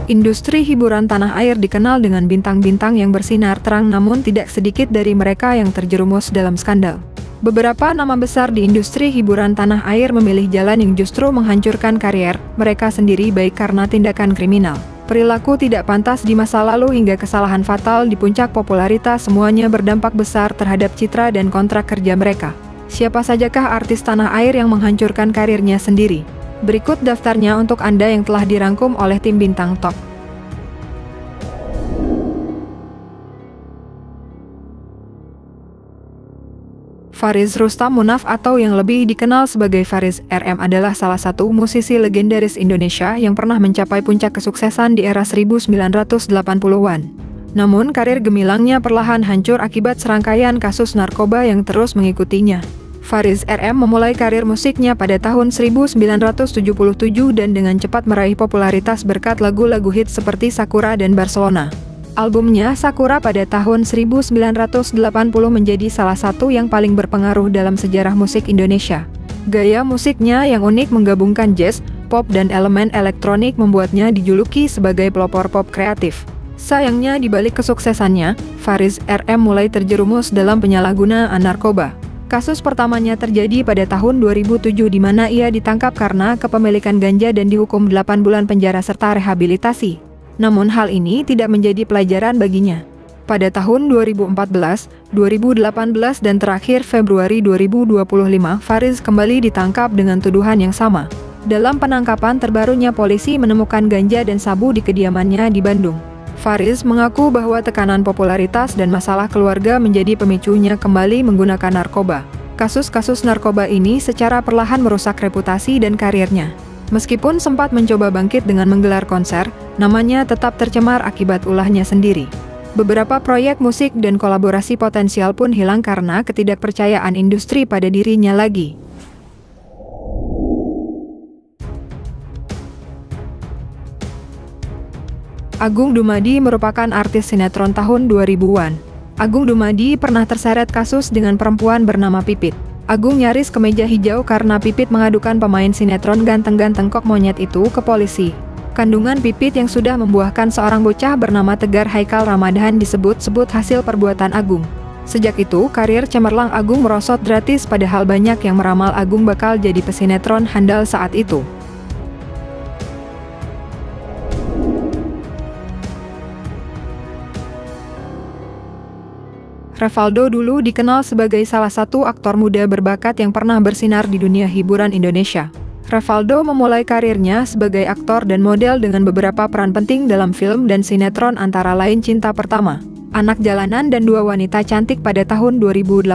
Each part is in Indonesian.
Industri hiburan tanah air dikenal dengan bintang-bintang yang bersinar terang, namun tidak sedikit dari mereka yang terjerumus dalam skandal. Beberapa nama besar di industri hiburan tanah air memilih jalan yang justru menghancurkan karier mereka sendiri, baik karena tindakan kriminal, perilaku tidak pantas di masa lalu, hingga kesalahan fatal di puncak popularitas. Semuanya berdampak besar terhadap citra dan kontrak kerja mereka. Siapa sajakah artis tanah air yang menghancurkan karirnya sendiri? Berikut daftarnya untuk Anda yang telah dirangkum oleh tim Bintang Top. Faris Rustam Munaf atau yang lebih dikenal sebagai Faris RM adalah salah satu musisi legendaris Indonesia yang pernah mencapai puncak kesuksesan di era 1980-an. Namun karir gemilangnya perlahan hancur akibat serangkaian kasus narkoba yang terus mengikutinya. Faris RM memulai karir musiknya pada tahun 1977 dan dengan cepat meraih popularitas berkat lagu-lagu hits seperti Sakura dan Barcelona. Albumnya Sakura pada tahun 1980 menjadi salah satu yang paling berpengaruh dalam sejarah musik Indonesia. Gaya musiknya yang unik menggabungkan jazz, pop dan elemen elektronik membuatnya dijuluki sebagai pelopor pop kreatif. Sayangnya di balik kesuksesannya, Faris RM mulai terjerumus dalam penyalahgunaan narkoba. Kasus pertamanya terjadi pada tahun 2007 di mana ia ditangkap karena kepemilikan ganja dan dihukum 8 bulan penjara serta rehabilitasi. Namun hal ini tidak menjadi pelajaran baginya. Pada tahun 2014, 2018 dan terakhir Februari 2025, Faris kembali ditangkap dengan tuduhan yang sama. Dalam penangkapan terbarunya, polisi menemukan ganja dan sabu di kediamannya di Bandung. Faris mengaku bahwa tekanan popularitas dan masalah keluarga menjadi pemicunya kembali menggunakan narkoba. Kasus-kasus narkoba ini secara perlahan merusak reputasi dan karirnya. Meskipun sempat mencoba bangkit dengan menggelar konser, namanya tetap tercemar akibat ulahnya sendiri. Beberapa proyek musik dan kolaborasi potensial pun hilang karena ketidakpercayaan industri pada dirinya lagi. Agung Dumadi merupakan artis sinetron tahun 2000-an. Agung Dumadi pernah terseret kasus dengan perempuan bernama Pipit. Agung nyaris ke meja hijau karena Pipit mengadukan pemain sinetron ganteng-ganteng kok monyet itu ke polisi. Kandungan Pipit yang sudah membuahkan seorang bocah bernama Tegar Haikal Ramadhan disebut-sebut hasil perbuatan Agung. Sejak itu, karir cemerlang Agung merosot gratis, padahal banyak yang meramal Agung bakal jadi pesinetron handal saat itu. Revaldo dulu dikenal sebagai salah satu aktor muda berbakat yang pernah bersinar di dunia hiburan Indonesia. Revaldo memulai karirnya sebagai aktor dan model dengan beberapa peran penting dalam film dan sinetron antara lain Cinta Pertama, Anak Jalanan dan Dua Wanita Cantik pada tahun 2018.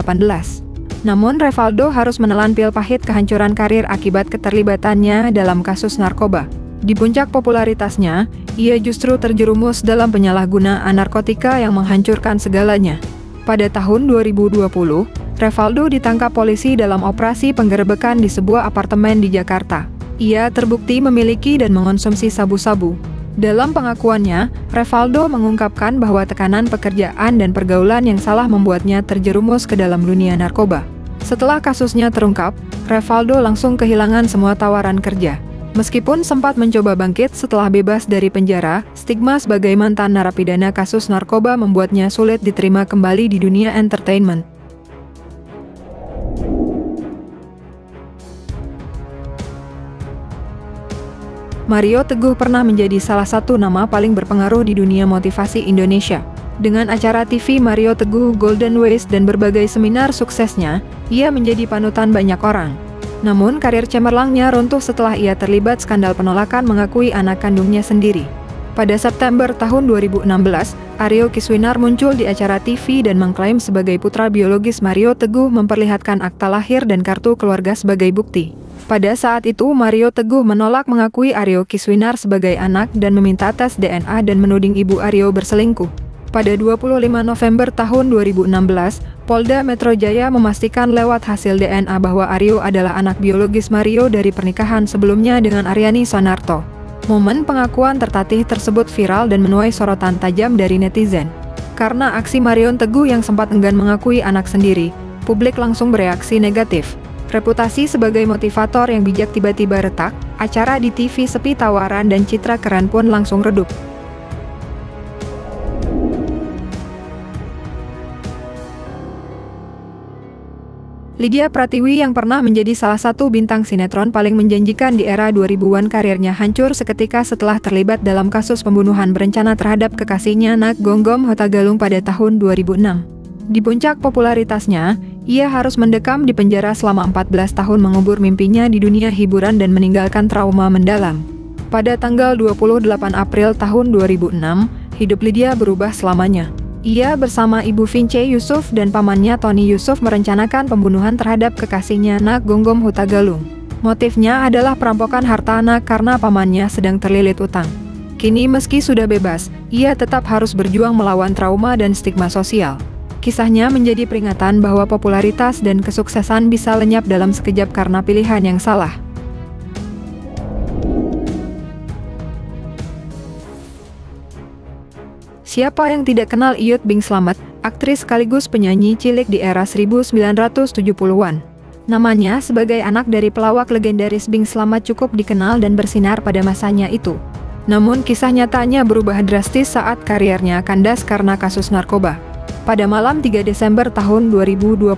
Namun Revaldo harus menelan pil pahit kehancuran karir akibat keterlibatannya dalam kasus narkoba. Di puncak popularitasnya, ia justru terjerumus dalam penyalahgunaan narkotika yang menghancurkan segalanya. Pada tahun 2020, Revaldo ditangkap polisi dalam operasi penggerebekan di sebuah apartemen di Jakarta. Ia terbukti memiliki dan mengonsumsi sabu-sabu. Dalam pengakuannya, Revaldo mengungkapkan bahwa tekanan pekerjaan dan pergaulan yang salah membuatnya terjerumus ke dalam dunia narkoba. Setelah kasusnya terungkap, Revaldo langsung kehilangan semua tawaran kerja. Meskipun sempat mencoba bangkit setelah bebas dari penjara, stigma sebagai mantan narapidana kasus narkoba membuatnya sulit diterima kembali di dunia entertainment. Mario Teguh pernah menjadi salah satu nama paling berpengaruh di dunia motivasi Indonesia. Dengan acara TV Mario Teguh Golden Ways dan berbagai seminar suksesnya, ia menjadi panutan banyak orang. Namun karir cemerlangnya runtuh setelah ia terlibat skandal penolakan mengakui anak kandungnya sendiri. Pada September tahun 2016, Ario Kiswinar muncul di acara TV dan mengklaim sebagai putra biologis Mario Teguh memperlihatkan akta lahir dan kartu keluarga sebagai bukti. Pada saat itu Mario Teguh menolak mengakui Ario Kiswinar sebagai anak dan meminta tes DNA dan menuding ibu Ario berselingkuh. Pada 25 November tahun 2016, Polda Metro Jaya memastikan lewat hasil DNA bahwa Ario adalah anak biologis Mario dari pernikahan sebelumnya dengan Aryani Sonarto. Momen pengakuan tertatih tersebut viral dan menuai sorotan tajam dari netizen. Karena aksi Mario Teguh yang sempat enggan mengakui anak sendiri, publik langsung bereaksi negatif. Reputasi sebagai motivator yang bijak tiba-tiba retak, acara di TV sepi tawaran dan citra keren pun langsung redup. Lydia Pratiwi yang pernah menjadi salah satu bintang sinetron paling menjanjikan di era 2000-an karirnya hancur seketika setelah terlibat dalam kasus pembunuhan berencana terhadap kekasihnya Nak Gonggom Hutagalung pada tahun 2006. Di puncak popularitasnya, ia harus mendekam di penjara selama 14 tahun mengubur mimpinya di dunia hiburan dan meninggalkan trauma mendalam. Pada tanggal 28 April tahun 2006, hidup Lydia berubah selamanya. Ia bersama Ibu Vince Yusuf dan pamannya Tony Yusuf merencanakan pembunuhan terhadap kekasihnya Nak Gonggom Hutagalung. Motifnya adalah perampokan harta Nak karena pamannya sedang terlilit utang. Kini meski sudah bebas, ia tetap harus berjuang melawan trauma dan stigma sosial. Kisahnya menjadi peringatan bahwa popularitas dan kesuksesan bisa lenyap dalam sekejap karena pilihan yang salah. Siapa yang tidak kenal Iyut Bing Slamet, aktris sekaligus penyanyi cilik di era 1970-an. Namanya sebagai anak dari pelawak legendaris Bing Slamet cukup dikenal dan bersinar pada masanya itu. Namun kisah nyatanya berubah drastis saat karirnya kandas karena kasus narkoba. Pada malam 3 Desember tahun 2020,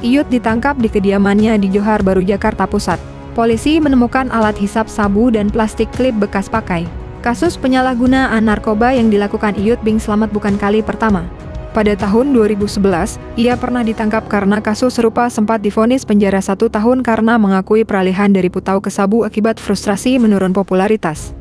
Iyut ditangkap di kediamannya di Johar Baru, Jakarta Pusat. Polisi menemukan alat hisap sabu dan plastik klip bekas pakai. Kasus penyalahgunaan narkoba yang dilakukan Iyut Bing Slamet bukan kali pertama. Pada tahun 2011, ia pernah ditangkap karena kasus serupa sempat divonis penjara 1 tahun karena mengakui peralihan dari putau ke sabu akibat frustrasi menurun popularitas.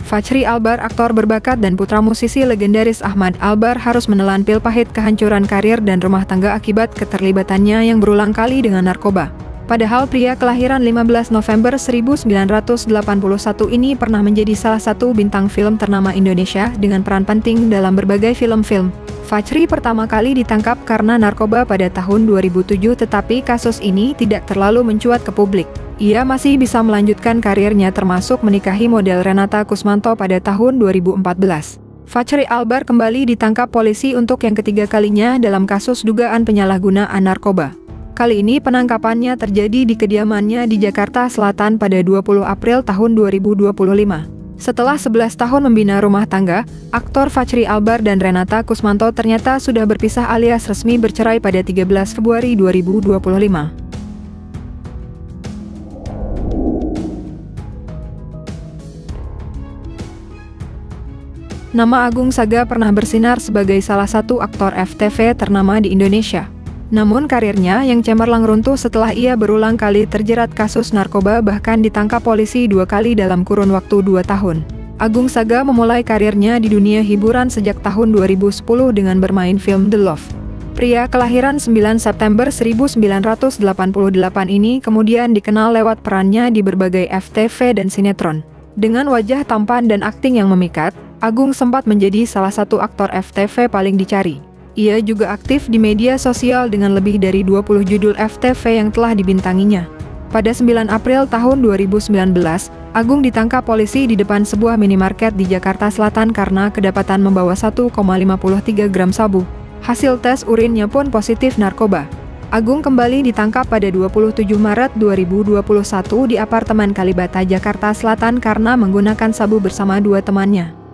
Fachri Albar, aktor berbakat dan putra musisi legendaris Ahmad Albar harus menelan pil pahit kehancuran karir dan rumah tangga akibat keterlibatannya yang berulang kali dengan narkoba. Padahal pria kelahiran 15 November 1981 ini pernah menjadi salah satu bintang film ternama Indonesia dengan peran penting dalam berbagai film-film. Fachri pertama kali ditangkap karena narkoba pada tahun 2007, tetapi kasus ini tidak terlalu mencuat ke publik. Ia masih bisa melanjutkan karirnya termasuk menikahi model Renata Kusmanto pada tahun 2014. Fachri Albar kembali ditangkap polisi untuk yang ketiga kalinya dalam kasus dugaan penyalahgunaan narkoba. Kali ini penangkapannya terjadi di kediamannya di Jakarta Selatan pada 20 April tahun 2025. Setelah 11 tahun membina rumah tangga, aktor Fachri Albar dan Renata Kusmanto ternyata sudah berpisah alias resmi bercerai pada 13 Februari 2025. Nama Agung Saga pernah bersinar sebagai salah satu aktor FTV ternama di Indonesia. Namun karirnya yang cemerlang runtuh setelah ia berulang kali terjerat kasus narkoba, bahkan ditangkap polisi 2 kali dalam kurun waktu 2 tahun. Agung Saga memulai karirnya di dunia hiburan sejak tahun 2010 dengan bermain film The Love. Pria kelahiran 9 September 1988 ini kemudian dikenal lewat perannya di berbagai FTV dan sinetron. Dengan wajah tampan dan akting yang memikat, Agung sempat menjadi salah satu aktor FTV paling dicari. Ia juga aktif di media sosial dengan lebih dari 20 judul FTV yang telah dibintanginya. Pada 9 April tahun 2019, Agung ditangkap polisi di depan sebuah minimarket di Jakarta Selatan karena kedapatan membawa 1,53 gram sabu. Hasil tes urinnya pun positif narkoba. Agung kembali ditangkap pada 27 Maret 2021 di apartemen Kalibata, Jakarta Selatan karena menggunakan sabu bersama 2 temannya.